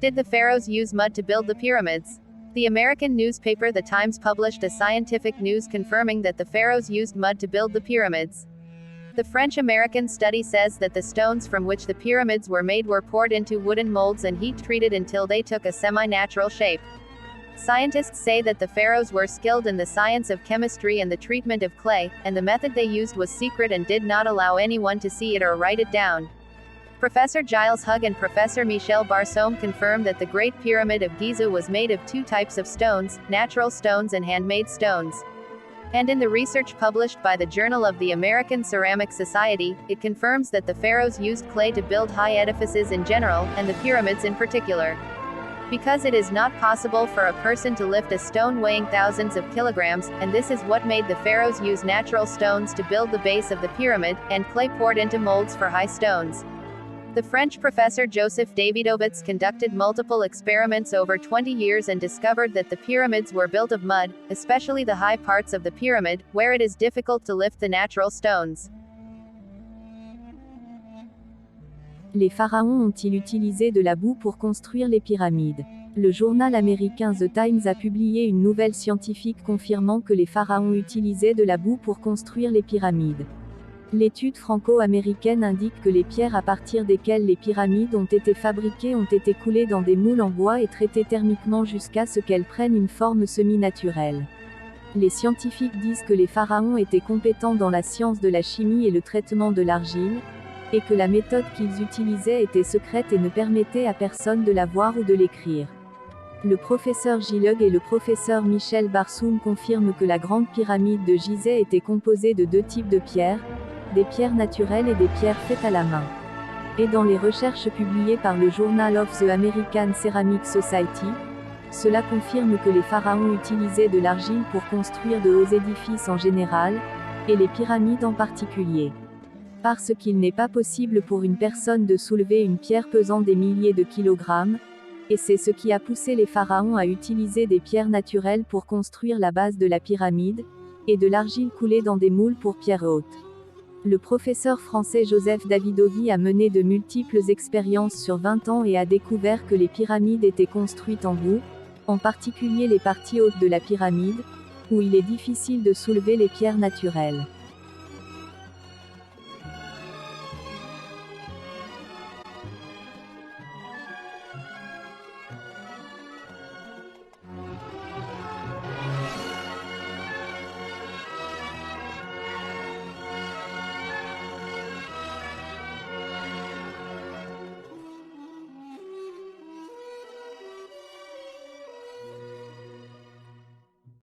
Did the pharaohs use mud to build the pyramids? The American newspaper The Times published a scientific news confirming that the pharaohs used mud to build the pyramids. The French-American study says that the stones from which the pyramids were made were poured into wooden molds and heat-treated until they took a semi-natural shape. Scientists say that the pharaohs were skilled in the science of chemistry and the treatment of clay, and the method they used was secret and did not allow anyone to see it or write it down. Professor Giles Hugg and Professor Michel Barsoum confirmed that the Great Pyramid of Giza was made of two types of stones, natural stones and handmade stones. And in the research published by the Journal of the American Ceramic Society, it confirms that the pharaohs used clay to build high edifices in general, and the pyramids in particular. Because it is not possible for a person to lift a stone weighing thousands of kilograms, and this is what made the pharaohs use natural stones to build the base of the pyramid, and clay poured into molds for high stones. The French professor Joseph Davidovits conducted multiple experiments over 20 years and discovered that the pyramids were built of mud, especially the high parts of the pyramid, where it is difficult to lift the natural stones. Les pharaons ont-ils utilisé de la boue pour construire les pyramides? Le journal américain The Times a publié une nouvelle scientifique confirmant que les pharaons utilisaient de la boue pour construire les pyramides. L'étude franco-américaine indique que les pierres à partir desquelles les pyramides ont été fabriquées ont été coulées dans des moules en bois et traitées thermiquement jusqu'à ce qu'elles prennent une forme semi-naturelle. Les scientifiques disent que les pharaons étaient compétents dans la science de la chimie et le traitement de l'argile, et que la méthode qu'ils utilisaient était secrète et ne permettait à personne de la voir ou de l'écrire. Le professeur Gilles et le professeur Michel Barsoum confirment que la grande pyramide de Gizeh était composée de deux types de pierres, des pierres naturelles et des pierres faites à la main. Et dans les recherches publiées par le Journal of the American Ceramic Society, cela confirme que les pharaons utilisaient de l'argile pour construire de hauts édifices en général, et les pyramides en particulier. Parce qu'il n'est pas possible pour une personne de soulever une pierre pesant des milliers de kilogrammes, et c'est ce qui a poussé les pharaons à utiliser des pierres naturelles pour construire la base de la pyramide, et de l'argile coulée dans des moules pour pierres hautes. Le professeur français Joseph Davidovi a mené de multiples expériences sur 20 ans et a découvert que les pyramides étaient construites en boue, en particulier les parties hautes de la pyramide, où il est difficile de soulever les pierres naturelles.